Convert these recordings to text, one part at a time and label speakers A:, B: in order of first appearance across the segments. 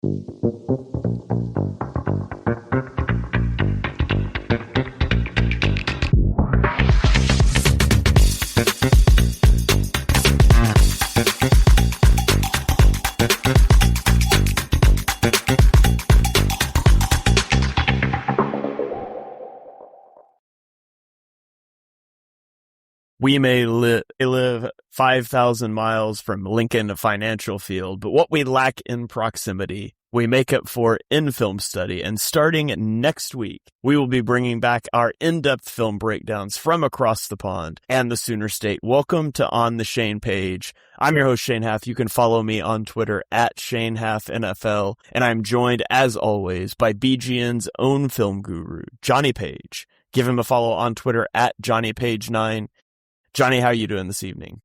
A: We may live 5,000 miles from Lincoln Financial Field, but what we lack in proximity, we make up for in film study. And starting next week, we will be bringing back our in-depth film breakdowns from across the pond and the Sooner State. Welcome to On the Shane page. I'm your host, Shane Haff. You can follow me on Twitter at ShaneHaffNFL. And I'm joined, as always, by BGN's own film guru, Jonny Page. Give him a follow on Twitter at JohnnyPage9. Jonny, how are you doing this evening?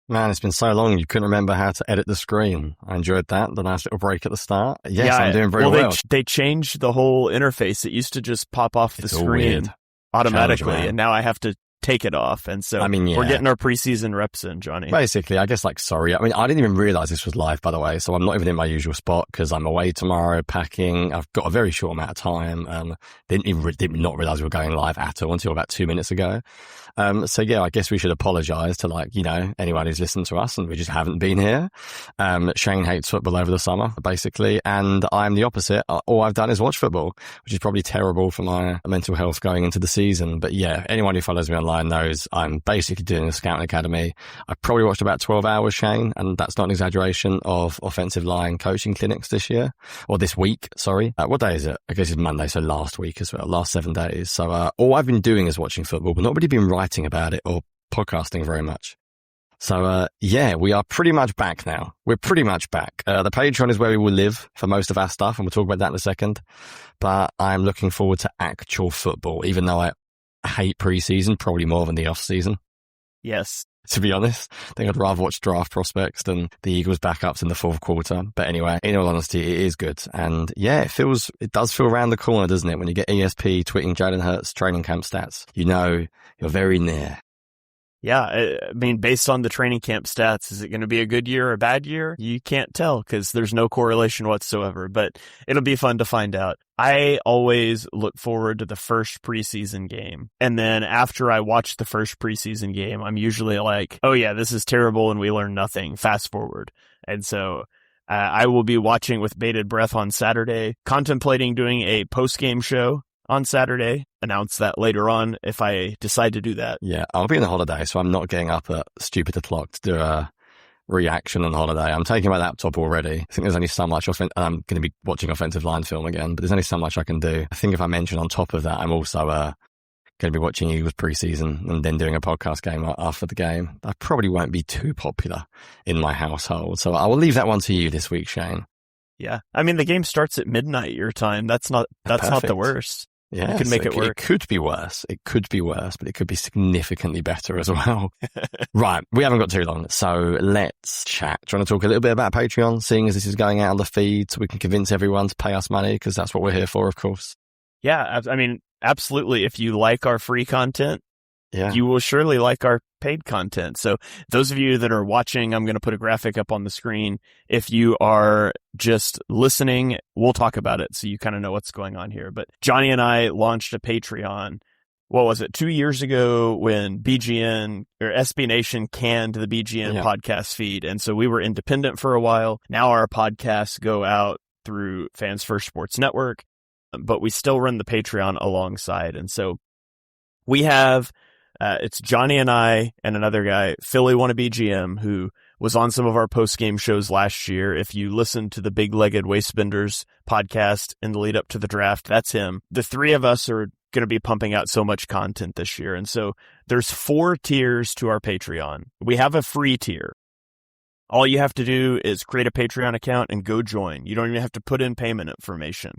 B: Man, it's been so long you couldn't remember how to edit the screen. I enjoyed that, the nice little break at the start. Yes, yeah, I'm doing very well.
A: They changed the whole interface. It used to just pop off the screen automatically, and now I have to take it off. And so we're getting our preseason reps in, Jonny.
B: Basically, I guess sorry. I mean, I didn't even realize this was live, by the way. So I'm not even in my usual spot because I'm away tomorrow packing. I've got a very short amount of time. Did not realize we were going live at all until about 2 minutes ago. So yeah, I guess we should apologize to anyone who's listened to us and we just haven't been here. Shane hates football over the summer, basically. And I'm the opposite. All I've done is watch football, which is probably terrible for my mental health going into the season. But yeah, anyone who follows me online knows I'm basically doing a scouting academy. I probably watched about 12 hours, Shane, and that's not an exaggeration, of offensive line coaching clinics this week, sorry. What day is it? I guess it's Monday, so last week as well, last 7 days. So all I've been doing is watching football, but not really been writing about it or podcasting very much. So yeah, we are pretty much back now. We're pretty much back. The Patreon is where we will live for most of our stuff, and we'll talk about that in a second. But I'm looking forward to actual football, even though I hate preseason probably more than the off season.
A: Yes.
B: To be honest, I think I'd rather watch draft prospects than the Eagles backups in the fourth quarter. But anyway, in all honesty, it is good. And yeah, it does feel around the corner, doesn't it? When you get ESP tweeting Jalen Hurts training camp stats, you know you're very near.
A: Yeah, I mean, based on the training camp stats, is it going to be a good year or a bad year? You can't tell because there's no correlation whatsoever, but it'll be fun to find out. I always look forward to the first preseason game. And then after I watch the first preseason game, I'm usually like, oh yeah, this is terrible and we learn nothing. Fast forward. And so I will be watching with bated breath on Saturday, contemplating doing a post-game show on Saturday. Announce that later on if I decide to do that.
B: Yeah, I'll be on a holiday, so I'm not getting up at stupid o'clock to do a reaction on holiday. I'm taking my laptop already. I think there's only so much I'm going to be watching offensive line film again, but there's only so much I can do. I think if I mention on top of that, I'm also going to be watching Eagles preseason and then doing a podcast game after the game. That probably won't be too popular in my household, so I will leave that one to you this week, Shane.
A: Yeah, I mean the game starts at midnight your time. That's not the worst.
B: Yeah,
A: you can make it work.
B: It could be worse. It could be worse, but it could be significantly better as well. Right. We haven't got too long, so let's chat. Do you want to talk a little bit about Patreon, seeing as this is going out on the feed so we can convince everyone to pay us money, because that's what we're here for, of course.
A: Yeah, I mean, absolutely. If you like our free content, you will surely like our paid content. So those of you that are watching, I'm going to put a graphic up on the screen. If you are just listening, we'll talk about it so you kind of know what's going on here. But Jonny and I launched a Patreon, 2 years ago when BGN or SB Nation canned the BGN podcast feed. And so we were independent for a while. Now our podcasts go out through Fans First Sports Network, but we still run the Patreon alongside. And so we have it's Jonny and I and another guy, Philly Wannabe GM, who was on some of our post-game shows last year. If you listen to the Big-Legged Waistbenders podcast in the lead up to the draft, that's him. The three of us are going to be pumping out so much content this year. And so there's 4 tiers to our Patreon. We have a free tier. All you have to do is create a Patreon account and go join. You don't even have to put in payment information.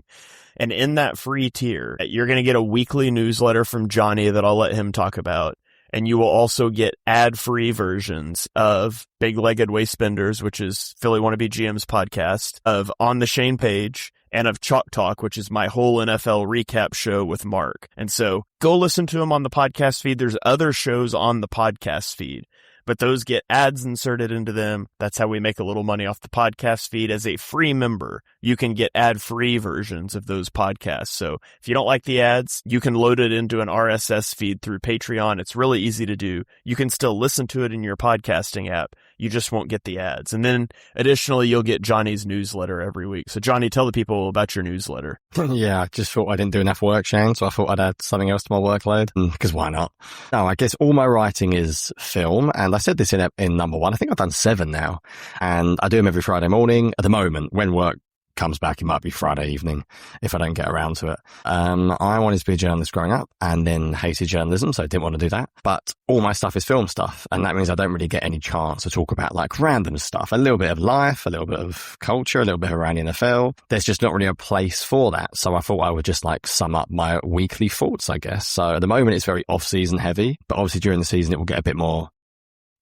A: And in that free tier, you're going to get a weekly newsletter from Jonny that I'll let him talk about. And you will also get ad-free versions of Big-Legged Waistbenders, which is Philly Wannabe GM's podcast, of On the Shane page, and of Chalk Talk, which is my whole NFL recap show with Mark. And so go listen to him on the podcast feed. There's other shows on the podcast feed. but those get ads inserted into them. That's how we make a little money off the podcast feed. As a free member, you can get ad-free versions of those podcasts. So if you don't like the ads, you can load it into an RSS feed through Patreon. It's really easy to do. You can still listen to it in your podcasting app. You just won't get the ads. And then additionally, you'll get Jonny's newsletter every week. So Jonny, tell the people about your newsletter.
B: Yeah, I just thought I didn't do enough work, Shane, so I thought I'd add something else to my workload, because why not? No, I guess all my writing is film, and I said this in number 1. I think I've done 7 now, and I do them every Friday morning. At the moment, when work comes back, it might be Friday evening if I don't get around to it. I wanted to be a journalist growing up and then hated journalism, so I didn't want to do that. But all my stuff is film stuff, and that means I don't really get any chance to talk about like random stuff. A little bit of life, a little bit of culture, a little bit around the NFL. There's just not really a place for that. So I thought I would just like sum up my weekly thoughts, I guess. So at the moment it's very off-season heavy, but obviously during the season it will get a bit more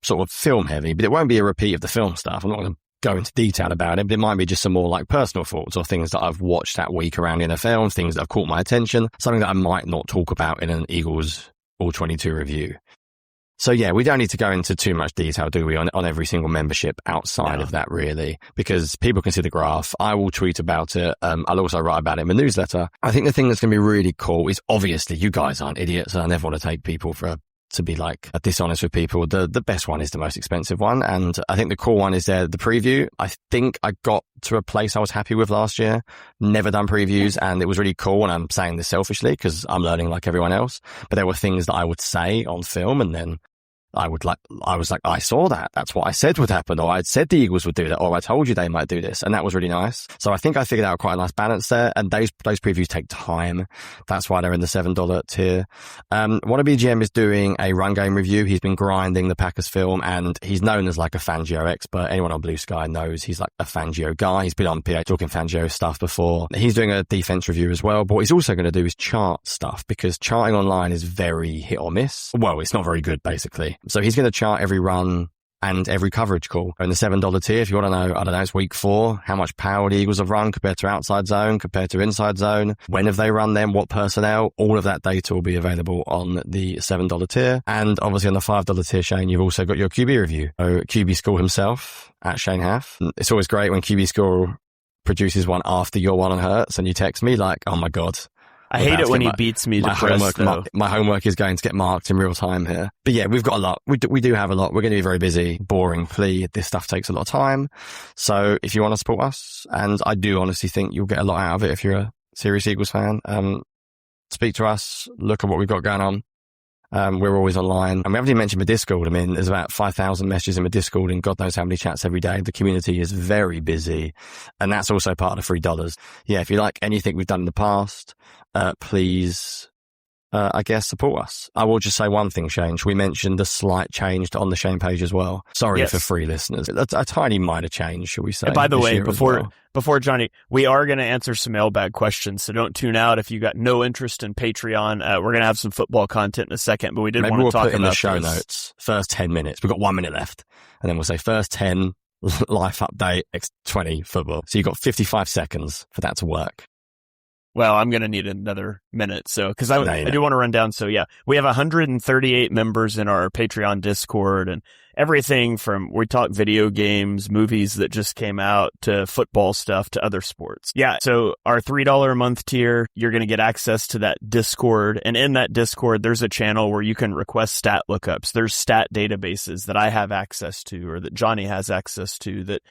B: sort of film heavy, but it won't be a repeat of the film stuff. I'm not going to go into detail about it, but it might be just some more like personal thoughts or things that I've watched that week around the NFL, things that have caught my attention, something that I might not talk about in an Eagles All-22 review. So yeah, we don't need to go into too much detail, do we, on every single membership outside of that, really, because people can see the graph. I will tweet about it. I'll also write about it in my newsletter. I think the thing that's going to be really cool is obviously you guys aren't idiots, and I never want to take people to be like dishonest with people. The best one is the most expensive one. And I think the cool one is the preview. I think I got to a place I was happy with last year. Never done previews, and it was really cool. And I'm saying this selfishly because I'm learning like everyone else. But there were things that I would say on film, and then I was like, I saw that. That's what I said would happen. Or I'd said the Eagles would do that. Or I told you they might do this. And that was really nice. So I think I figured out quite a nice balance there. And those previews take time. That's why they're in the $7 tier. Wannabe GM is doing a run game review. He's been grinding the Packers film, and he's known as like a Fangio expert. Anyone on Blue Sky knows he's like a Fangio guy. He's been on PA talking Fangio stuff before. He's doing a defense review as well. But what he's also going to do is chart stuff, because charting online is very hit or miss. Well, it's not very good, basically. So he's going to chart every run and every coverage call. In the $7 tier, if you want to know, I don't know, it's week 4, how much power the Eagles have run compared to outside zone, compared to inside zone, when have they run them, what personnel, all of that data will be available on the $7 tier. And obviously on the $5 tier, Shane, you've also got your QB review. So QB School himself at Shane Haff. It's always great when QB School produces one after your one on Hurts, and you text me like, oh my God.
A: I hate it when he beats me to press, though.
B: My homework is going to get marked in real time here. But yeah, we've got a lot. We do have a lot. We're going to be very busy. Boring plea. This stuff takes a lot of time. So if you want to support us, and I do honestly think you'll get a lot out of it if you're a serious Eagles fan, speak to us, look at what we've got going on. We're always online. And we haven't even mentioned my Discord. I mean, there's about 5,000 messages in my Discord and God knows how many chats every day. The community is very busy. And that's also part of the $3. Yeah, if you like anything we've done in the past, please, I guess, support us. I will just say one thing, Shane. We mentioned the slight change on the Shane page as well. Sorry for free listeners. A tiny minor change, shall we say.
A: And by the way, before Jonny, we are going to answer some mailbag questions, so don't tune out if you got no interest in Patreon. We're going to have some football content in a second, but we did want to talk about
B: in the show notes, first 10 minutes. We've got 1 minute left, and then we'll say first 10 life update, X20 football. So you've got 55 seconds for that to work.
A: Well, I'm going to need another minute, because I do want to run down. So yeah, we have 138 members in our Patreon Discord, and everything from, we talk video games, movies that just came out, to football stuff, to other sports. Yeah, so our $3 a month tier, you're going to get access to that Discord, and in that Discord, there's a channel where you can request stat lookups. There's stat databases that I have access to, or that Jonny has access to, that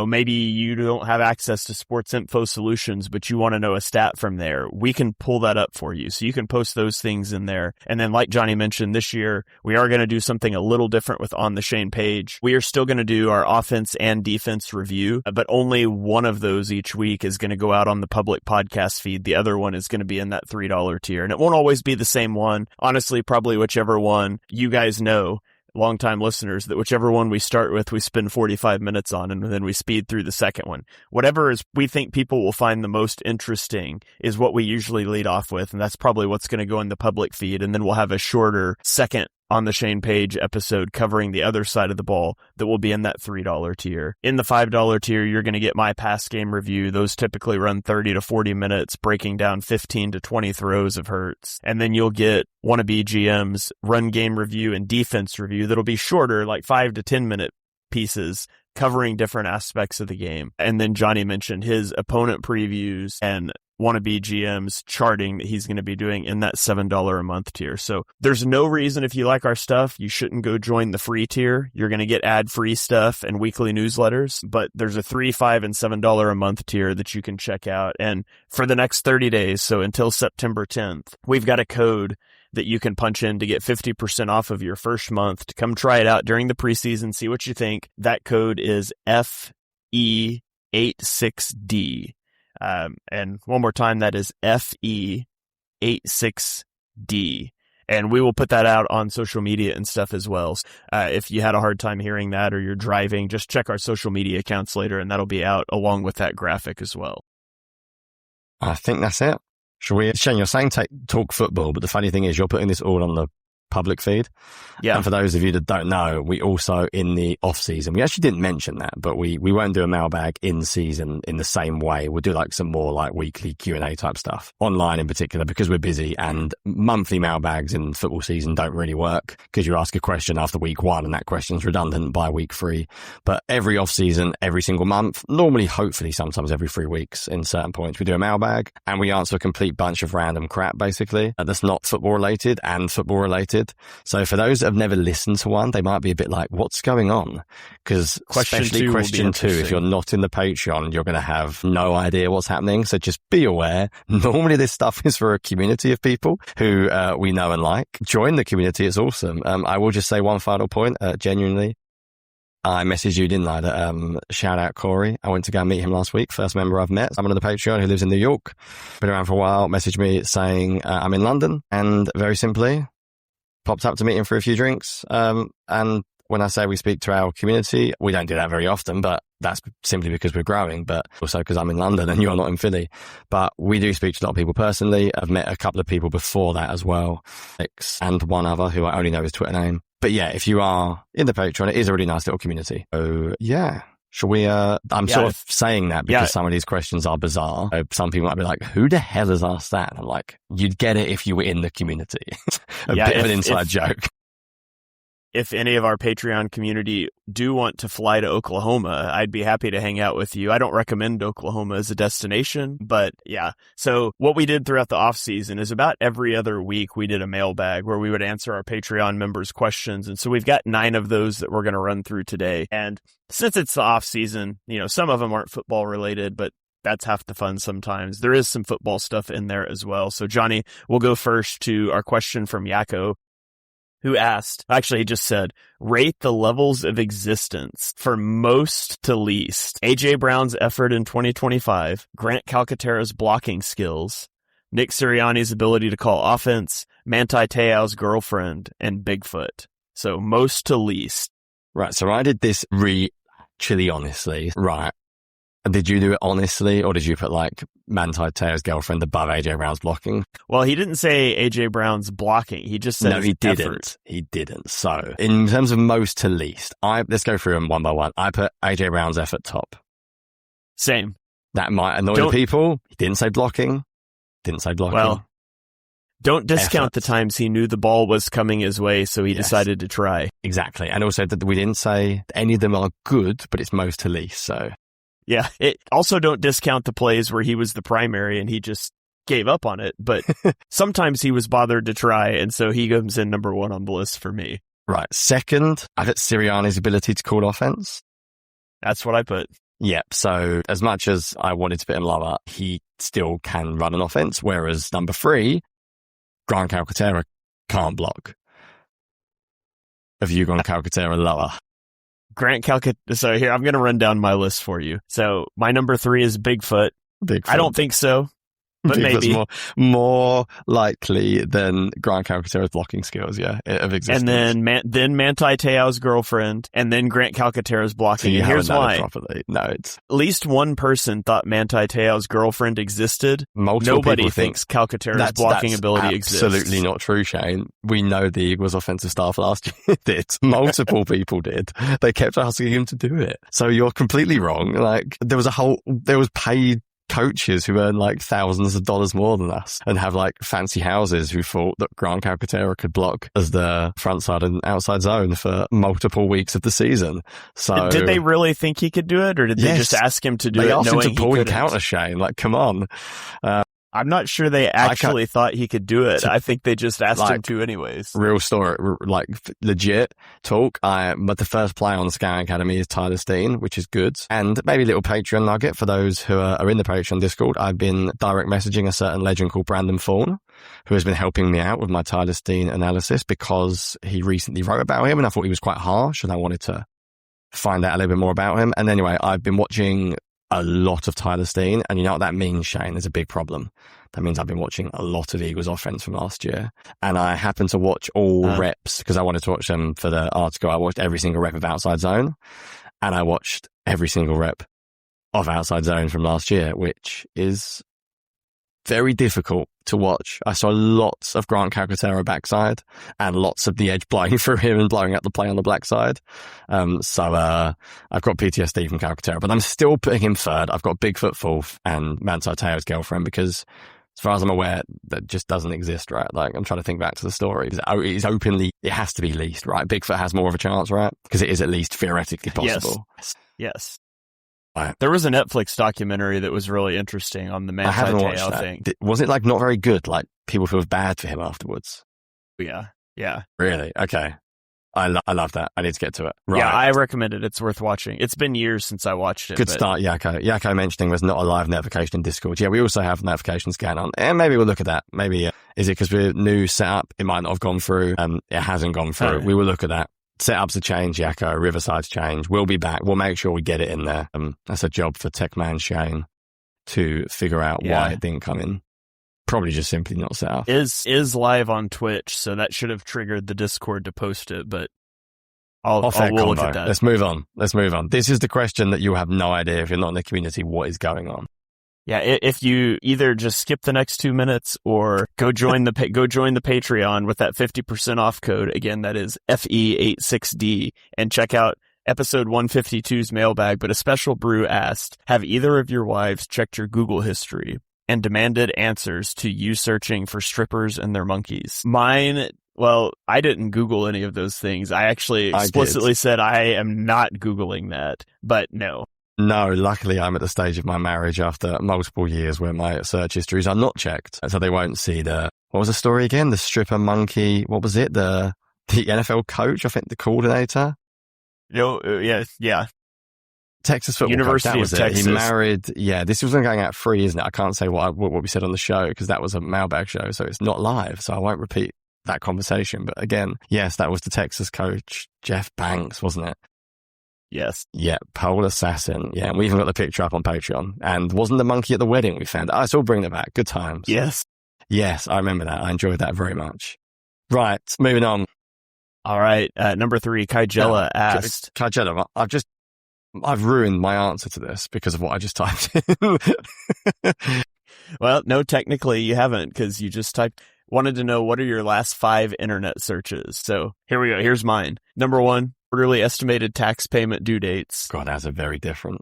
A: maybe you don't have access to Sports Info Solutions, but you want to know a stat from there. We can pull that up for you. So you can post those things in there. And then like Jonny mentioned, this year, we are going to do something a little different with On the Shane page. We are still going to do our offense and defense review, but only one of those each week is going to go out on the public podcast feed. The other one is going to be in that $3 tier. And it won't always be the same one. Honestly, probably whichever one you guys know, longtime listeners, that whichever one we start with, we spend 45 minutes on, and then we speed through the second one. Whatever is we think people will find the most interesting is what we usually lead off with, and that's probably what's going to go in the public feed, and then we'll have a shorter second on the Shane Page episode covering the other side of the ball that will be in that $3 tier. In the $5 tier, you're going to get my past game review. Those typically run 30 to 40 minutes, breaking down 15 to 20 throws of Hurts. And then you'll get Wannabe GM's run game review and defense review that'll be shorter, like 5 to 10 minute pieces covering different aspects of the game. And then Jonny mentioned his opponent previews and Wannabe GM's charting that he's going to be doing in that $7 a month tier. So there's no reason, if you like our stuff, you shouldn't go join the free tier. You're going to get ad-free stuff and weekly newsletters, but there's a $3, $5, and $7 a month tier that you can check out. And for the next 30 days, so until September 10th, we've got a code that you can punch in to get 50% off of your first month to come try it out during the preseason, see what you think. That code is FE86D. And one more time, that is FE86D. And we will put that out on social media and stuff as well. If you had a hard time hearing that or you're driving, just check our social media accounts later and that'll be out along with that graphic as well.
B: I think that's it. Shall we? Shane, you're saying talk football, but the funny thing is you're putting this all on the public feed.
A: Yeah.
B: And for those of you that don't know, we also, in the off season, we actually didn't mention that, but we won't do a mailbag in season in the same way. We'll do like some more like weekly Q&A type stuff online in particular because we're busy, and monthly mailbags in football season don't really work because you ask a question after week 1 and that question's redundant by week 3. But every off season, every single month, normally, hopefully sometimes every 3 weeks in certain points, we do a mailbag and we answer a complete bunch of random crap basically that's not football related and football related. So for those that have never listened to one, they might be a bit like, what's going on? Because especially question 2, if you're not in the Patreon, you're going to have no idea what's happening. So just be aware. Normally this stuff is for a community of people who we know and like. Join the community. It's awesome. I will just say one final point, genuinely. I messaged you, didn't I? Shout out Corey. I went to go and meet him last week. First member I've met. Someone on the Patreon who lives in New York. Been around for a while. Messaged me saying I'm in London, and very simply popped up to meet him for a few drinks. And when I say we speak to our community, we don't do that very often, but that's simply because we're growing, but also because I'm in London and you're not in Philly. But we do speak to a lot of people personally. I've met a couple of people before that as well, and one other who I only know his Twitter name. But yeah, if you are in the Patreon, it is a really nice little community. So yeah. Shall we, I'm sort of saying that because some of these questions are bizarre. Some people might be like, who the hell has asked that? And I'm like, you'd get it if you were in the community. Bit of an inside joke. If any of our Patreon community do want to fly to Oklahoma, I'd be happy to hang out with you. I don't recommend Oklahoma as a destination, but yeah. So what we did throughout the off season is about every other week we did a mailbag where we would answer our Patreon members' questions. And so we've got 9 of those that we're going to run through today. And since it's the off season, you know, some of them aren't football related, but that's half the fun sometimes. There is some football stuff in there as well. So Jonny, we'll go first to our question from Yako, who asked, actually he just said, rate the levels of existence for most to least. A.J. Brown's effort in 2025, Grant Calcaterra's blocking skills, Nick Sirianni's ability to call offense, Manti Te'o's girlfriend, and Bigfoot. So most to least. Right, so I did this chilly honestly. Right. And did you do it honestly, or did you put like Manti Te'o's girlfriend above AJ Brown's blocking? Well, he didn't say AJ Brown's blocking. He just said no, he didn't. Effort. He didn't. So in terms of most to least, let's go through them one by one. I put AJ Brown's effort top. Same. That might annoy the people. He didn't say blocking. Well, don't discount the times he knew the ball was coming his way, so he decided to try. Exactly. And also that we didn't say any of them are good, but it's most to least. So. Yeah. Also don't discount the plays where he was the primary and he just gave up on it. But sometimes he was bothered to try. And so he comes in number 1 on the list for me. Right. Second, I put Sirianni's ability to call offense. That's what I put. Yep. So as much as I wanted to put him lower, he still can run an offense. Whereas number 3, Grant Calcaterra can't block. Have you gone Calcaterra lower? Grant Calcaterra. So here, I'm going to run down my list for you. So my number 3 is Bigfoot. I don't think so.
A: But maybe
B: more likely than Grant Calcaterra's blocking skills, of existence.
A: And then Manti Te'o's girlfriend, and then Grant Calcaterra's blocking.
B: So
A: and here's why.
B: Properly. No, it's
A: at least one person thought Manti Te'o's girlfriend existed. Nobody thinks Calcaterra's blocking ability exists.
B: Absolutely not true, Shane. We know the Eagles offensive staff last year did. Multiple people did. They kept asking him to do it. So you're completely wrong. Like, there was paid coaches who earn like thousands of dollars more than us and have like fancy houses who thought that Grant Calcaterra could block as the front side and outside zone for multiple weeks of the season. So
A: did they really think he could do it, or did they just ask him to do it?
B: They asked him to pull
A: and
B: counter, Shane. Like, come on.
A: I'm not sure they actually thought he could do it. I think they just asked him to anyways.
B: Real story, like legit talk. But the first player on the Scouting Academy is Tyler Steen, which is good. And maybe a little Patreon nugget for those who are in the Patreon Discord. I've been direct messaging a certain legend called Brandon Fawn, who has been helping me out with my Tyler Steen analysis because he recently wrote about him and I thought he was quite harsh and I wanted to find out a little bit more about him. And anyway, I've been watching a lot of Tyler Steen, and you know what that means, Shane? There's a big problem. That means I've been watching a lot of Eagles offense from last year, and I happened to watch all reps because I wanted to watch them for the article. I watched every single rep of outside zone, and I watched every single rep of outside zone from last year, which is very difficult to watch. I saw lots of Grant Calcaterra backside and lots of the edge blowing through him and blowing up the play on the black side. So I've got PTSD from Calcaterra, but I'm still putting him third. I've got Bigfoot fourth and Manti Te'o's girlfriend because as far as I'm aware, that just doesn't exist, right? Like, I'm trying to think back to the story. It has to be least, right? Bigfoot has more of a chance, right? Because it is at least theoretically possible.
A: Yes. There was a Netflix documentary that was really interesting on the Manti Te'o thing.
B: Was it like not very good? Like people feel bad for him afterwards?
A: Yeah.
B: Really? Okay. I love that. I need to get to it. Right.
A: Yeah, I recommend it. It's worth watching. It's been years since I watched it.
B: Good start, Yako. Yako mentioning there's not a live notification in Discord. Yeah, we also have notifications going on. And maybe we'll look at that. Maybe, is it because we're new setup? It might not have gone through. It hasn't gone through. We will look at that. Setups have changed, Yako. Riverside's changed. We'll be back. We'll make sure we get it in there. That's a job for Tech Man Shane to figure out why it didn't come in. Probably just simply not set up.
A: Is live on Twitch, so that should have triggered the Discord to post it, but we'll look at that.
B: Let's move on. This is the question that you have no idea if you're not in the community what is going on.
A: Yeah, if you either just skip the next 2 minutes or go join the Patreon with that 50% off code. Again, that is FE86D, and check out episode 152's mailbag. But a special brew asked, have either of your wives checked your Google history and demanded answers to you searching for strippers and their monkeys? Mine, well, I didn't Google any of those things. I actually explicitly said I am not Googling that, but no.
B: No, luckily I'm at the stage of my marriage after multiple years where my search histories are not checked. So they won't see what was the story again? The stripper monkey, what was it? The NFL coach, I think the coordinator?
A: Yeah.
B: Texas football
A: University
B: coach, that was
A: of Texas.
B: He married, this was going out free, isn't it? I can't say what we said on the show because that was a mailbag show, so it's not live, so I won't repeat that conversation. But again, yes, that was the Texas coach, Jeff Banks, wasn't it?
A: Yes.
B: Yeah, pole assassin. Yeah, and we even got the picture up on Patreon. And wasn't the monkey at the wedding we found? I still bring it back. Good times. Yes, I remember that. I enjoyed that very much. Right, moving on.
A: All right, number 3, Kaijella asked.
B: Kaijella, I've ruined my answer to this because of what I just typed in.
A: Well, no, technically you haven't because you just wanted to know what are your last 5 internet searches. So here we go. Here's mine. Number 1, quarterly estimated tax payment due dates.
B: God, that's a very different.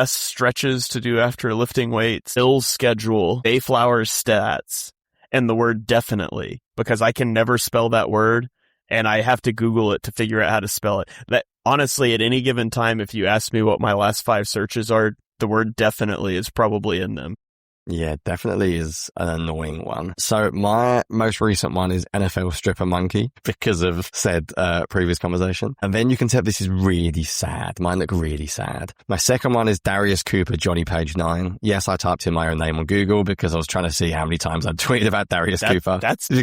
A: Stretches to do after lifting weights, Bill's schedule, Bayflower's stats, and the word definitely, because I can never spell that word and I have to Google it to figure out how to spell it. That honestly, at any given time, if you ask me what my last 5 searches are, the word definitely is probably in them.
B: Yeah, definitely is an annoying one. So my most recent one is NFL stripper monkey because of said previous conversation. And then you can tell this is really sad. Mine look really sad. My second one is Darius Cooper, Jonny page 9. Yes, I typed in my own name on Google because I was trying to see how many times I'd tweeted about Darius Cooper.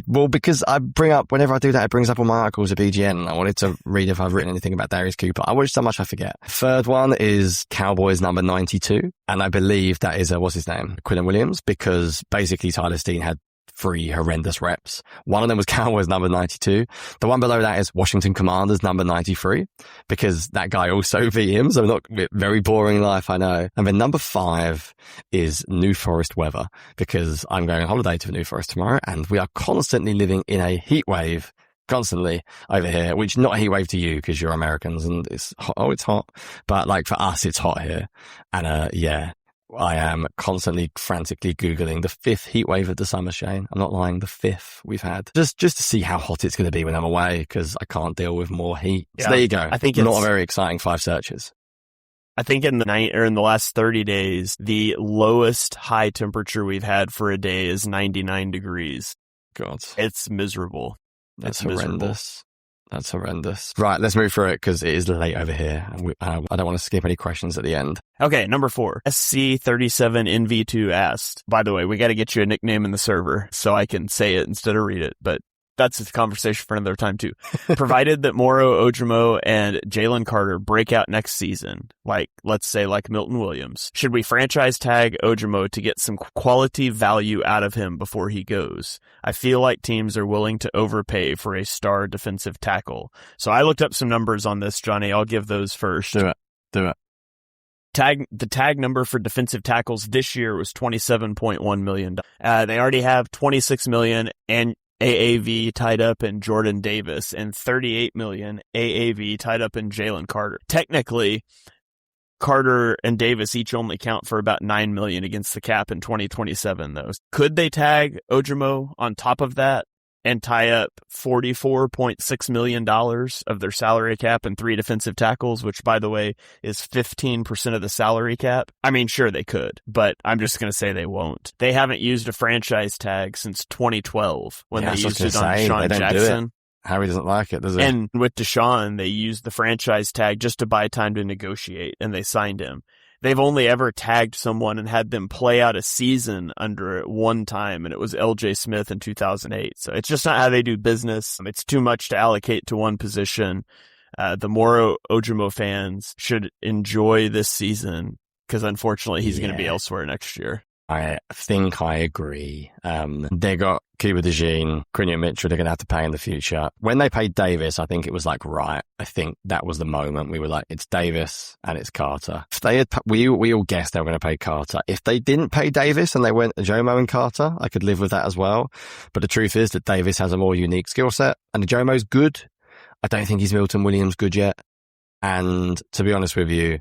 B: Well, because I bring up, whenever I do that, it brings up all my articles at BGN. And I wanted to read if I've written anything about Darius Cooper. I watch so much I forget. Third one is Cowboys number 92. And I believe that is, what's his name? Quinn Williams. Williams because basically Tyler Steen had 3 horrendous reps. One of them was Cowboys number 92. The one below that is Washington Commanders number 93 because that guy also beat him. So not very boring life, I know. And then number 5 is New Forest weather because I'm going on holiday to New Forest tomorrow and we are constantly living in a heat wave constantly over here, which not a heat wave to you because you're Americans and it's hot. Oh, it's hot. But like for us, it's hot here. And yeah. I am constantly frantically Googling the 5th heat wave of the summer, Shane. I'm not lying, the 5th we've had. Just to see how hot it's going to be when I'm away because I can't deal with more heat. Yeah, so there you go. I think it's not a very exciting 5 searches.
A: I think in the last 30 days, the lowest high temperature we've had for a day is 99 degrees.
B: God.
A: It's miserable.
B: That's horrendous. That's horrendous. Right, let's move through it because it is late over here. I don't want to skip any questions at the end.
A: Okay, number 4. SC37NV2 asked, by the way, we got to get you a nickname in the server so I can say it instead of read it, but that's a conversation for another time too. Provided that Moro Ojomo and Jalen Carter break out next season, let's say Milton Williams, should we franchise tag Ojomo to get some quality value out of him before he goes? I feel like teams are willing to overpay for a star defensive tackle. So I looked up some numbers on this, Johnny. I'll give those first.
B: Do it.
A: The tag number for defensive tackles this year was $27.1 million. They already have $26 million and AAV tied up in Jordan Davis and $38 million AAV tied up in Jalen Carter. Technically, Carter and Davis each only count for about $9 million against the cap in 2027, though. Could they tag Ojomo on top of that and tie up $44.6 million of their salary cap and 3 defensive tackles, which, by the way, is 15% of the salary cap? I mean, sure, they could, but I'm just going to say they won't. They haven't used a franchise tag since 2012 when they used it on Deshaun Jackson.
B: Harry doesn't like it, does he?
A: And with Deshaun, they used the franchise tag just to buy time to negotiate, and they signed him. They've only ever tagged someone and had them play out a season under it one time, and it was LJ Smith in 2008. So it's just not how they do business. It's too much to allocate to one position. The Moro Ojomo fans should enjoy this season because unfortunately he's going to be elsewhere next year.
B: I think I agree. They got Cuba DeJean, Quinion Mitchell, they're going to have to pay in the future. When they paid Davis, I think it was right. I think that was the moment we were like, it's Davis and it's Carter. If they had, we all guessed they were going to pay Carter. If they didn't pay Davis and they went Ojomo and Carter, I could live with that as well. But the truth is that Davis has a more unique skill set and Ojomo's good. I don't think he's Milton Williams good yet. And to be honest with you,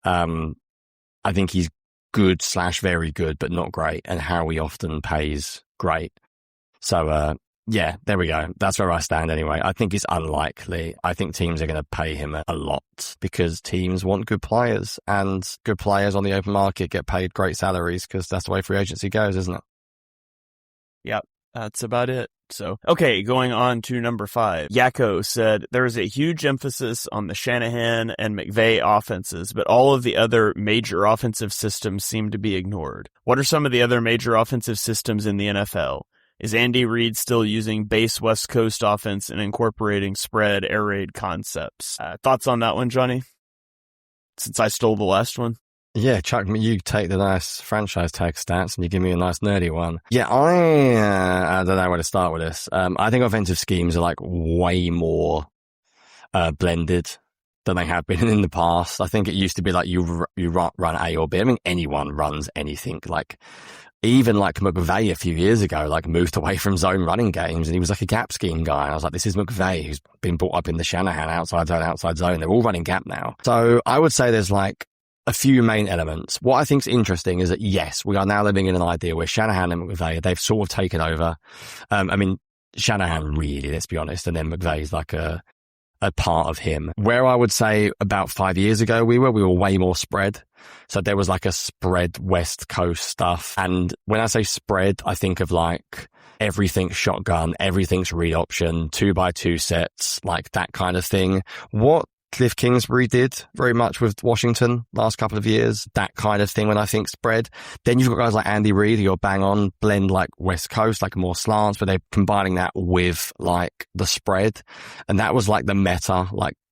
B: I think he's good / very good, but not great. And Howie often pays great. So, yeah, there we go. That's where I stand anyway. I think it's unlikely. I think teams are going to pay him a lot because teams want good players and good players on the open market get paid great salaries because that's the way free agency goes, isn't it?
A: Yep, that's about it. So, okay, going on to number 5. Yakko said, there is a huge emphasis on the Shanahan and McVay offenses, but all of the other major offensive systems seem to be ignored. What are some of the other major offensive systems in the NFL? Is Andy Reid still using base West Coast offense and incorporating spread air raid concepts? Thoughts on that one, Johnny? Since I stole the last one.
B: Yeah, Chuck, you take the nice franchise tag stats and you give me a nice nerdy one. Yeah, I don't know where to start with this. I think offensive schemes are way more blended than they have been in the past. I think it used to be you run A or B. I mean, anyone runs anything. Even McVay a few years ago, moved away from zone running games and he was a gap scheme guy. And I was like, this is McVay who's been brought up in the Shanahan outside zone. They're all running gap now. So I would say there's a few main elements. What I think is interesting is that, yes, we are now living in an idea where Shanahan and McVay, they've sort of taken over. I mean, Shanahan really, let's be honest, and then McVay's a part of him. Where I would say about 5 years ago we were way more spread. So there was a spread West Coast stuff. And when I say spread, I think of everything's shotgun, everything's read option, 2x2 sets, that kind of thing. What Cliff Kingsbury did very much with Washington last couple of years, that kind of thing when I think spread. Then you've got guys like Andy Reid who are bang on, blend West Coast, more slants, but they're combining that with the spread. And that was the meta,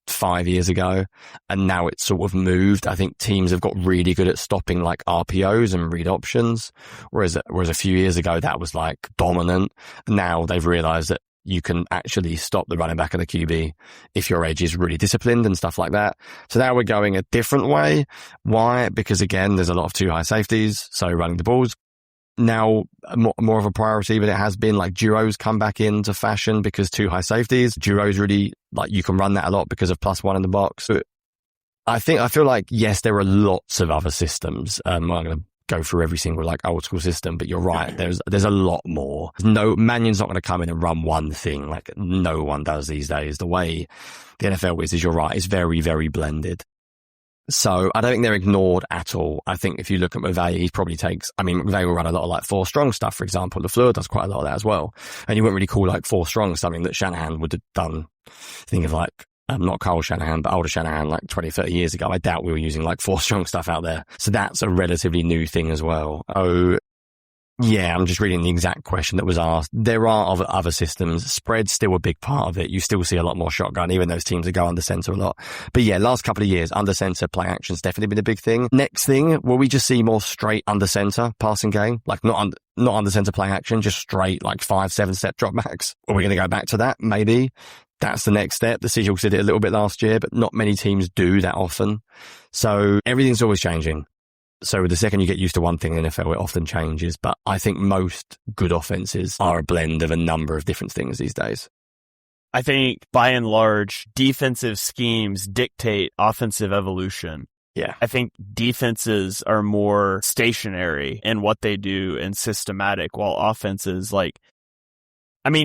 B: 5 years ago, and now it's sort of moved. I think teams have got really good at stopping like RPOs and read options, whereas a few years ago that was like dominant. Now they've realized that you can actually stop the running back of the QB if your edge is really disciplined and stuff like that. So now we're going a different way. Why? Because again, there's a lot of too high safeties, so running the ball's now more of a priority, but it has been like duos come back into fashion because too high safeties. Duos really, like, you can run that a lot because of +1 in the box. So I feel like, yes, there are lots of other systems. I'm not going to go through every single like old school system, but you're right. There's a lot more. No, Mannion's not going to come in and run one thing. Like no one does these days. The way the NFL is you're right. It's very, very blended. So I don't think they're ignored at all. I think if you look at McVay, he probably McVay will run a lot of like 4 strong stuff, for example. LaFleur does quite a lot of that as well. And you wouldn't really call like 4 strong something that Shanahan would have done. Think of like, not Kyle Shanahan, but older Shanahan, like 20, 30 years ago. I doubt we were using like 4 strong stuff out there. So that's a relatively new thing as well. Oh, yeah, I'm just reading the exact question that was asked. There are other systems. Spread's still a big part of it. You still see a lot more shotgun, even those teams that go under center a lot. But yeah, last couple of years, under center play action's definitely been a big thing. Next thing, will we just see more straight under center passing game? Like not under center play action, just straight like 5-7 step dropbacks? Are we going to go back to that? Maybe. That's the next step. The Seahawks did it a little bit last year, but not many teams do that often. So everything's always changing. So the second you get used to one thing in the NFL, it often changes. But I think most good offenses are a blend of a number of different things these days.
A: I think by and large, defensive schemes dictate offensive evolution.
B: Yeah.
A: I think defenses are more stationary in what they do and systematic, while offenses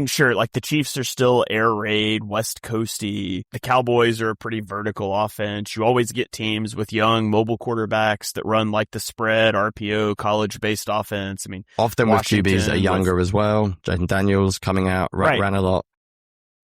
A: sure, like the Chiefs are still air raid, West Coasty. The Cowboys are a pretty vertical offense. You always get teams with young mobile quarterbacks that run like the spread, RPO, college-based offense.
B: Often
A: Washington,
B: with QBs that are younger as well. Jaden Daniels coming out, ran a lot.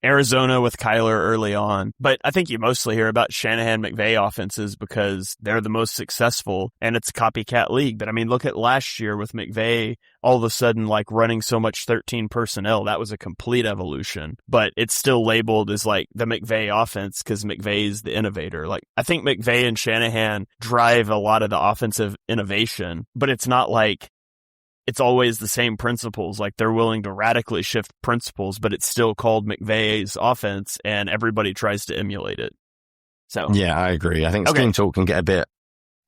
A: Arizona with Kyler early on. But I think you mostly hear about Shanahan-McVay offenses because they're the most successful and it's a copycat league. But look at last year with McVay, all of a sudden like running so much 13 personnel. That was a complete evolution, but it's still labeled as like the McVay offense because McVay is the innovator. Like I think McVay and Shanahan drive a lot of the offensive innovation, but it's not like it's always the same principles. Like they're willing to radically shift principles, but it's still called McVay's offense and everybody tries to emulate it. So
B: yeah, I agree. I think scheme talk can get a bit,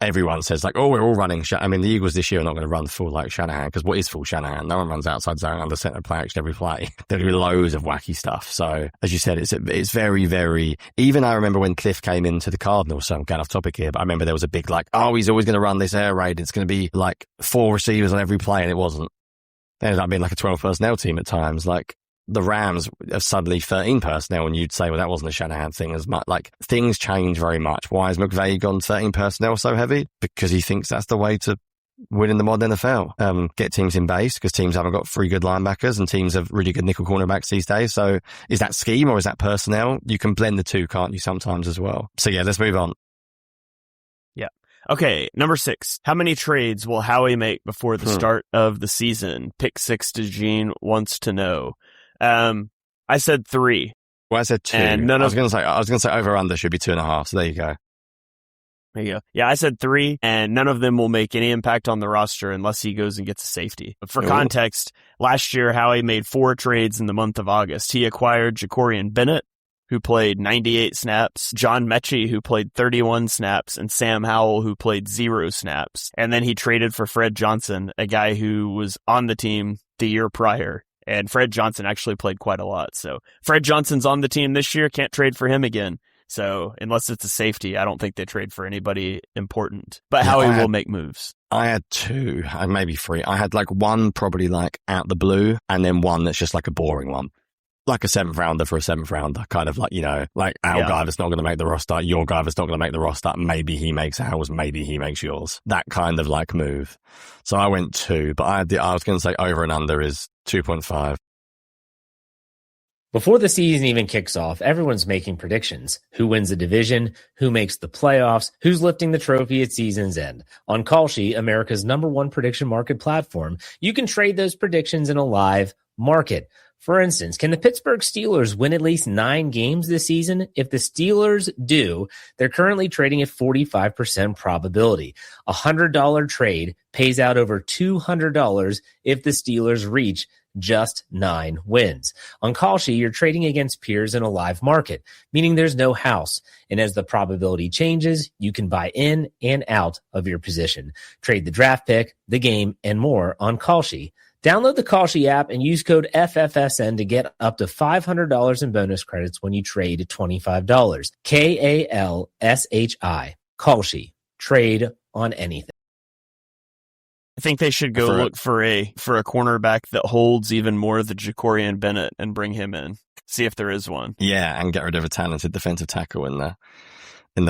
B: everyone says like, oh, we're all running. The Eagles this year are not going to run full like Shanahan, because what is full Shanahan? No one runs outside zone under center play action every play. There'll be loads of wacky stuff. So as you said, it's very, very, even I remember when Cliff came into the Cardinals, so I'm getting off topic here, but I remember there was a big like, oh, he's always going to run this air raid. It's going to be like 4 receivers on every play. And it wasn't. It ended up being like a 12 personnel team at times. Like the Rams are suddenly 13 personnel, and you'd say, well, that wasn't a Shanahan thing as much. Like things change very much. Why has McVay gone 13 personnel so heavy? Because he thinks that's the way to win in the modern NFL. Get teams in base, because teams haven't got 3 good linebackers and teams have really good nickel cornerbacks these days. So is that scheme or is that personnel? You can blend the two, can't you, sometimes as well? So yeah, let's move on.
A: Yeah. Okay, number 6. How many trades will Howie make before the start of the season? Pick 6 to Gene wants to know. I said 3.
B: Well, I said 2.
A: And
B: I was going to say over under should be 2.5. So there you go.
A: There you go. Yeah, I said 3, and none of them will make any impact on the roster unless he goes and gets a safety. But for context, last year Howie made 4 trades in the month of August. He acquired Jacorian Bennett, who played 98 snaps, John Mechie, who played 31 snaps, and Sam Howell, who played 0 snaps. And then he traded for Fred Johnson, a guy who was on the team the year prior. And Fred Johnson actually played quite a lot. So Fred Johnson's on the team this year. Can't trade for him again. So unless it's a safety, I don't think they trade for anybody important. But Howie will make moves.
B: I had 2, maybe 3. I had like 1 probably like out the blue, and then 1 that's just like a boring one. Like a 7th rounder for a 7th rounder, kind of like, like our guy that's not going to make the roster, your guy that's not going to make the roster. Maybe he makes ours, maybe he makes yours. That kind of like move. So I went 2, but I was going to say over and under is 2.5.
C: Before the season even kicks off, everyone's making predictions. Who wins the division? Who makes the playoffs? Who's lifting the trophy at season's end? On Kalshi, America's #1 prediction market platform, you can trade those predictions in a live market. For instance, can the Pittsburgh Steelers win at least 9 games this season? If the Steelers do, they're currently trading at 45% probability. A $100 trade pays out over $200 if the Steelers reach just 9 wins. On Kalshi, you're trading against peers in a live market, meaning there's no house. And as the probability changes, you can buy in and out of your position. Trade the draft pick, the game, and more on Kalshi. Download the Kalshi app and use code FFSN to get up to $500 in bonus credits when you trade $25. KALSHI. Kalshi. Trade on anything.
A: I think they should go look for a cornerback that holds even more than Ja'Cory Bennett and bring him in. See if there is one.
B: Yeah, and get rid of a talented defensive tackle in the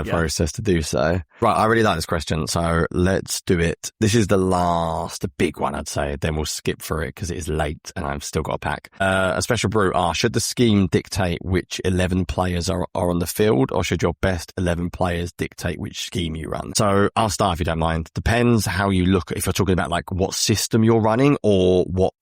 B: process to do so. Right, I really like this question, so let's do it. This is the last big one, I'd say. Then we'll skip through it because it is late and I've still got a pack. A special brew should the scheme dictate which 11 players are on the field, or should your best 11 players dictate which scheme you run? So I'll start if you don't mind. Depends how you look, if you're talking about like what system you're running or what,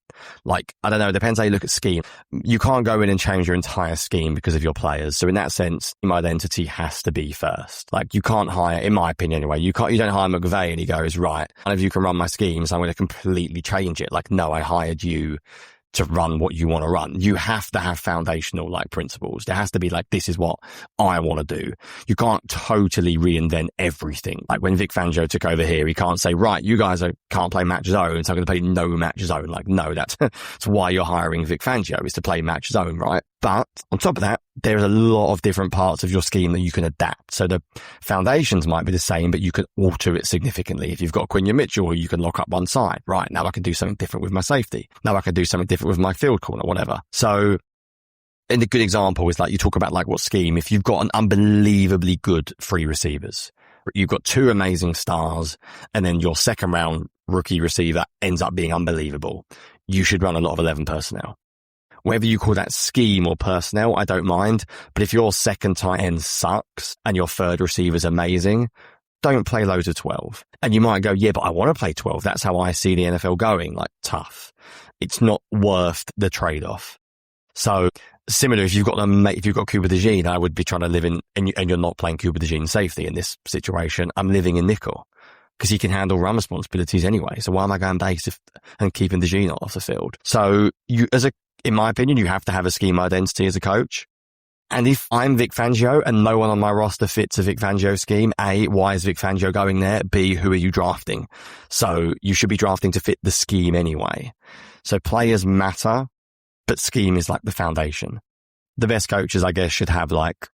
B: like, I don't know, it depends how you look at scheme. You can't go in and change your entire scheme because of your players. So in that sense, team identity has to be first. Like, you can't hire, in my opinion anyway, you don't hire McVay and he goes, right, none of you can run my scheme, so I'm going to completely change it. Like, no, I hired you to run what you want to run. You have to have foundational like principles. There has to be like, this is what I want to do. You can't totally reinvent everything. Like when Vic Fangio took over here, he can't say, right, you guys can't play match zone, so I'm going to play no match zone. Like, no, that's why you're hiring Vic Fangio, is to play match zone, right? But on top of that, there's a lot of different parts of your scheme that you can adapt. So the foundations might be the same, but you can alter it significantly. If you've got Quinion Mitchell, you can lock up one side. Right, now I can do something different with my safety. Now I can do something different with my field corner, whatever. So, and a good example is like, you talk about like what scheme, if you've got an unbelievably good 3 receivers, you've got 2 amazing stars, and then your second round rookie receiver ends up being unbelievable, you should run a lot of 11 personnel. Whether you call that scheme or personnel, I don't mind. But if your second tight end sucks and your third receiver is amazing, don't play loads of 12. And you might go, yeah, but I want to play 12. That's how I see the NFL going. Like, tough. It's not worth the trade-off. So similar, if you've got Cooper DeJean, I would be trying to live in, and you're not playing Cooper DeJean safety in this situation. I'm living in nickel because he can handle run responsibilities anyway. So why am I going base and keeping DeJean off the field? So in my opinion, you have to have a scheme identity as a coach. And if I'm Vic Fangio and no one on my roster fits a Vic Fangio scheme, A, why is Vic Fangio going there? B, who are you drafting? So you should be drafting to fit the scheme anyway. So players matter, but scheme is like the foundation. The best coaches, I guess, should have like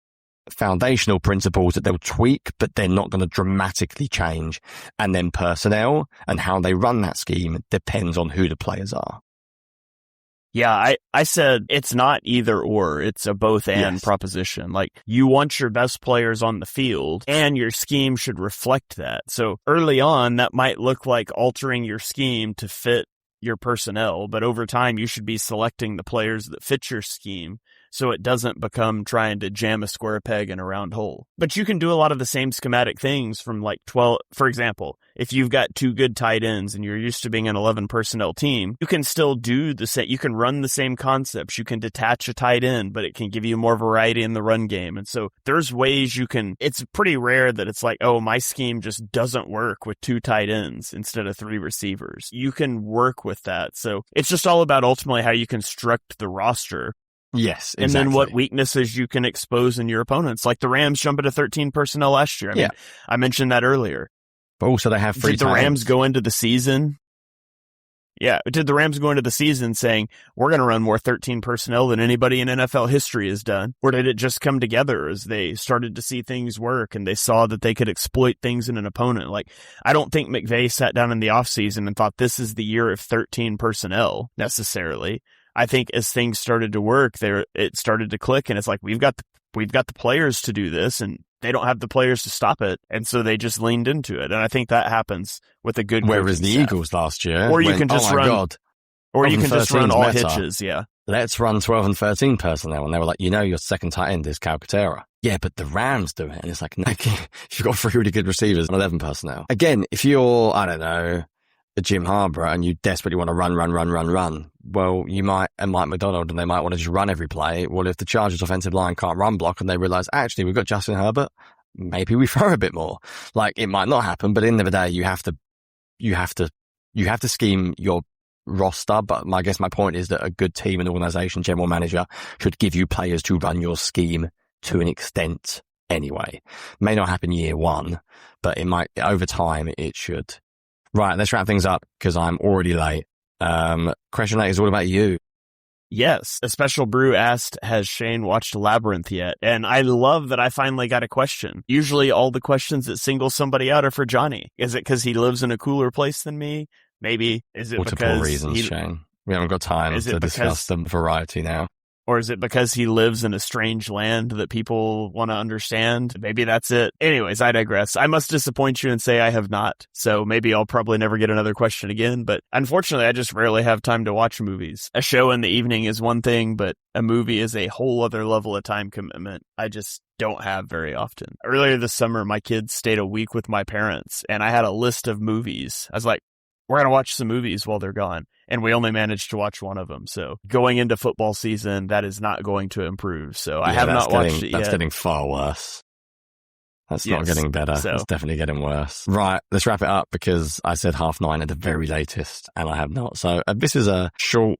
B: foundational principles that they'll tweak, but they're not going to dramatically change. And then personnel and how they run that scheme depends on who the players are.
A: Yeah, I said it's not either or, it's a both and proposition. Like, you want your best players on the field and your scheme should reflect that. So early on, that might look like altering your scheme to fit your personnel, but over time you should be selecting the players that fit your scheme so it doesn't become trying to jam a square peg in a round hole. But you can do a lot of the same schematic things from like 12. For example, if you've got 2 good tight ends and you're used to being an 11 personnel team, you can still do the same. You can run the same concepts. You can detach a tight end, but it can give you more variety in the run game. And so there's ways you can, it's pretty rare that it's like, oh, my scheme just doesn't work with 2 tight ends instead of 3 receivers. You can work with that. So it's just all about ultimately how you construct the roster.
B: Yes, exactly.
A: And then what weaknesses you can expose in your opponents. Like the Rams jumping to 13 personnel last year. I mean, I mentioned that earlier.
B: But also they have 3
A: Did the Rams go into the season? Yeah. Did the Rams go into the season saying, we're going to run more 13 personnel than anybody in NFL history has done? Or did it just come together as they started to see things work and they saw that they could exploit things in an opponent? Like, I don't think McVay sat down in the offseason and thought this is the year of 13 personnel necessarily. I think as things started to work there, it started to click and it's like, we've got the players to do this and they don't have the players to stop it. And so they just leaned into it. And I think that happens with a good
B: Whereas the
A: staff.
B: Eagles last year,
A: or you can just run, or you can just run all
B: meta.
A: hitches. Yeah.
B: Let's run 12 and 13 personnel. And they were like, your second tight end is Calcaterra. Yeah, but the Rams do it. And it's like, no, if you've got 3 really good receivers and 11 personnel. Again, if you're, I don't know, a Jim Harbaugh and you desperately want to run, well, you might, and Mike McDonald, and they might want to just run every play. Well, if the Chargers offensive line can't run block and they realize, actually, we've got Justin Herbert, maybe we throw a bit more. Like, it might not happen, but at the end of the day, you have to scheme your roster. But I guess my point is that a good team and organization, general manager, should give you players to run your scheme to an extent anyway. May not happen year one, but it might, over time, it should. Right, let's wrap things up because I'm already late. Question 8 is all about you.
A: Yes. A special brew asked, has Shane watched Labyrinth yet? And I love that I finally got a question. Usually all the questions that single somebody out are for Jonny. Is it because he lives in a cooler place than me? Maybe. Is it
B: multiple
A: because
B: reasons, Shane? We haven't got time to discuss the variety now.
A: Or is it because he lives in a strange land that people want to understand? Maybe that's it. Anyways, I digress. I must disappoint you and say I have not. So maybe I'll probably never get another question again. But unfortunately, I just rarely have time to watch movies. A show in the evening is one thing, but a movie is a whole other level of time commitment. I just don't have very often. Earlier this summer, my kids stayed a week with my parents, and I had a list of movies. I was like, we're going to watch some movies while they're gone. And we only managed to watch one of them. So going into football season, that is not going to improve. So I have not watched it yet.
B: That's getting far worse. That's not getting better. So. It's definitely getting worse. Right. Let's wrap it up because I said 9:30 at the very latest and I have not. So this is a short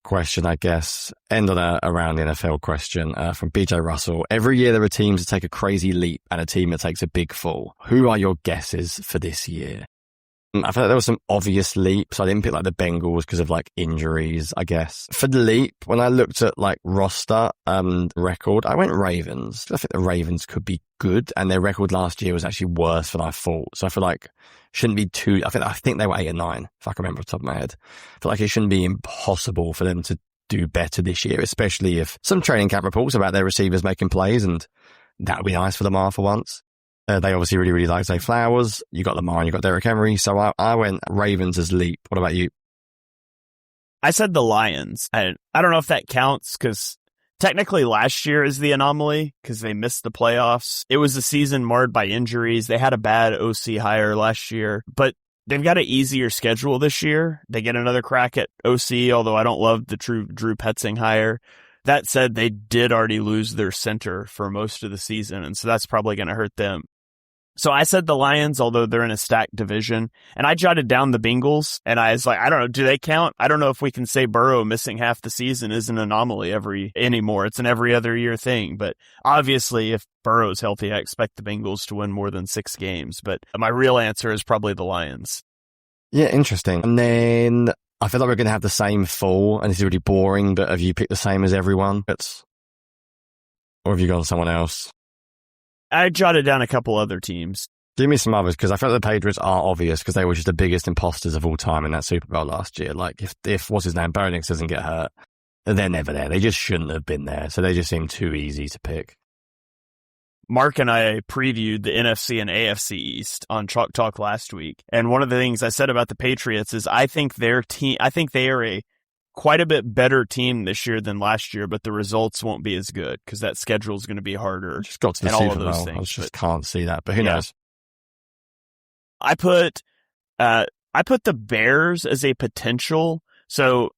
B: question, I guess. End on around the NFL question from BJ Russell. Every year there are teams that take a crazy leap and a team that takes a big fall. Who are your guesses for this year? I feel like there were some obvious leaps. I didn't pick like the Bengals because of like injuries, I guess. For the leap, when I looked at like roster and record, I went Ravens. I think the Ravens could be good and their record last year was actually worse than I thought. So I feel like shouldn't be too, I think they were 8-9, if I can remember off the top of my head. I feel like it shouldn't be impossible for them to do better this year, especially if some training camp reports about their receivers making plays and that would be nice for Lamar for once. They obviously really, really like Zay Flowers. You got Lamar and you got Derrick Henry. So I went Ravens as leap. What about you?
A: I said the Lions. I don't know if that counts because technically last year is the anomaly because they missed the playoffs. It was a season marred by injuries. They had a bad OC hire last year, but they've got an easier schedule this year. They get another crack at OC, although I don't love the Drew Petzing hire. That said, they did already lose their center for most of the season, and so that's probably going to hurt them. So I said the Lions, although they're in a stacked division, and I jotted down the Bengals, and I was like, I don't know, do they count? I don't know if we can say Burrow missing half the season is an anomaly anymore. It's an every other year thing, but obviously if Burrow's healthy, I expect the Bengals to win more than 6 games, but my real answer is probably the Lions.
B: Yeah, interesting. And then I feel like we're going to have the same fall, and it's really boring, but have you picked the same as everyone? Or have you gone someone else?
A: I jotted down a couple other teams.
B: Give me some others, because I feel like the Patriots are obvious, because they were just the biggest imposters of all time in that Super Bowl last year. Like, if what's his name, Bo Nix doesn't get hurt, they're never there. They just shouldn't have been there, so they just seem too easy to pick.
A: Mark and I previewed the NFC and AFC East on Chalk Talk last week, and one of the things I said about the Patriots is I think they are quite a bit better team this year than last year, but the results won't be as good because that schedule is going to be harder.
B: Just got to the Super Bowl. I just can't see that, but who knows?
A: I put the Bears as a potential. So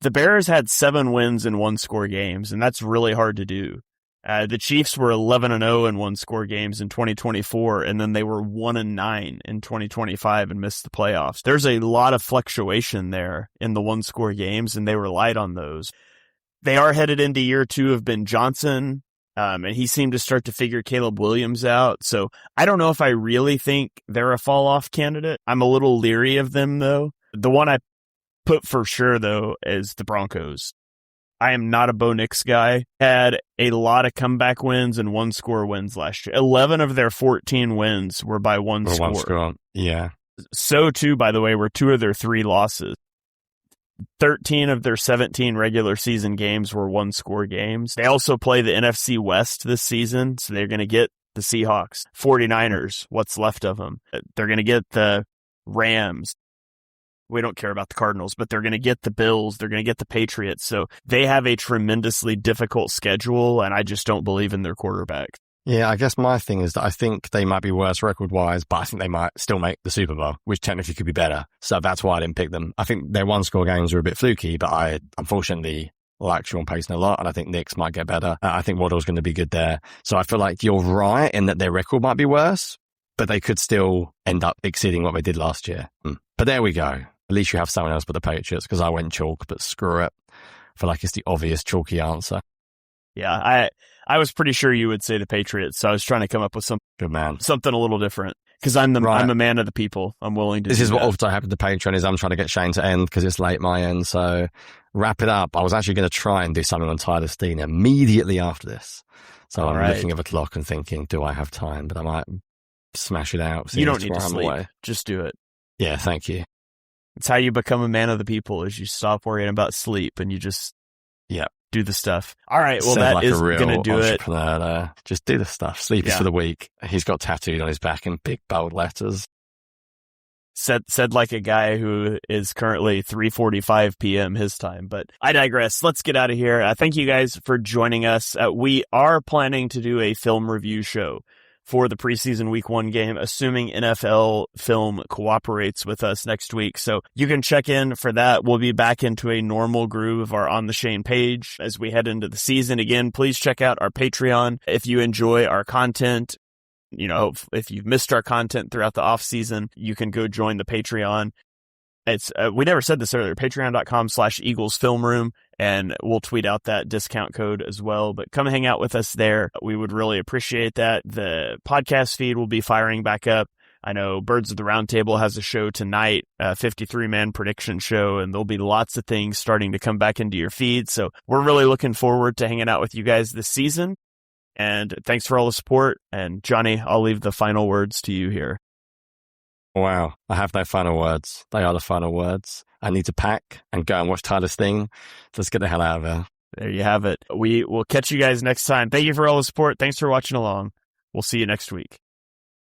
A: the Bears had 7 wins in 1-score games, and that's really hard to do. The Chiefs were 11-0 in 1-score games in 2024, and then they were 1-9 in 2025 and missed the playoffs. There's a lot of fluctuation there in the 1-score games, and they relied on those. They are headed into year 2 of Ben Johnson, and he seemed to start to figure Caleb Williams out. So I don't know if I really think they're a fall-off candidate. I'm a little leery of them, though. The one I put for sure, though, is the Broncos. I am not a Bo Nix guy. Had a lot of comeback wins and 1-score wins last year. 11 of their 14 wins were by one score.
B: Yeah.
A: So too, by the way, were 2 of their 3 losses. 13 of their 17 regular season games were 1-score games. They also play the NFC West this season, so they're going to get the Seahawks, 49ers, what's left of them. They're going to get the Rams. We don't care about the Cardinals, but they're going to get the Bills. They're going to get the Patriots. So they have a tremendously difficult schedule, and I just don't believe in their quarterback.
B: Yeah, I guess my thing is that I think they might be worse record-wise, but I think they might still make the Super Bowl, which technically could be better. So that's why I didn't pick them. I think their one-score games are a bit fluky, but I unfortunately like Sean Payton a lot, and I think Knicks might get better. I think Waddle's going to be good there. So I feel like you're right in that their record might be worse, but they could still end up exceeding what they did last year. But there we go. At least you have someone else but the Patriots, because I went chalk, but screw it. I feel like it's the obvious chalky answer.
A: Yeah, I was pretty sure you would say the Patriots, so I was trying to come up with something a little different, because I'm a man of the people. I'm willing to.
B: This is
A: that.
B: what also happened to Patron is I'm trying to get Shane to end because it's late my end. So wrap it up. I was actually going to try and do something on Tyler Steen immediately after this. So I'm looking at the clock and thinking, do I have time? But I might smash it out.
A: You don't need to sleep. Just do it.
B: Yeah, thank you.
A: It's how you become a man of the people, is you stop worrying about sleep and you just do the stuff. All right, well, that is going to do it.
B: Just do the stuff. Sleep is for the weak. He's got tattooed on his back in big bold letters.
A: Said like a guy who is currently 3:45 p.m. his time, but I digress. Let's get out of here. Thank you guys for joining us. We are planning to do a film review show for the preseason week 1 game, assuming NFL Film cooperates with us next week. So you can check in for that. We'll be back into a normal groove of our On the Shane page as we head into the season. Again, please check out our Patreon if you enjoy our content. You know, if you've missed our content throughout the off season, you can go join the Patreon. It's we never said this earlier, patreon.com/Eagles Film Room, and we'll tweet out that discount code as well. But come hang out with us there. We would really appreciate that. The podcast feed will be firing back up. I know Birds of the Roundtable has a show tonight, a 53-man prediction show, and there'll be lots of things starting to come back into your feed. So we're really looking forward to hanging out with you guys this season. And thanks for all the support. And Jonny, I'll leave the final words to you here.
B: Wow, I have no final words. They are the final words. I need to pack and go and watch Tyler's thing. Let's get the hell out of here.
A: There you have it. We will catch you guys next time. Thank you for all the support. Thanks for watching along. We'll see you next week.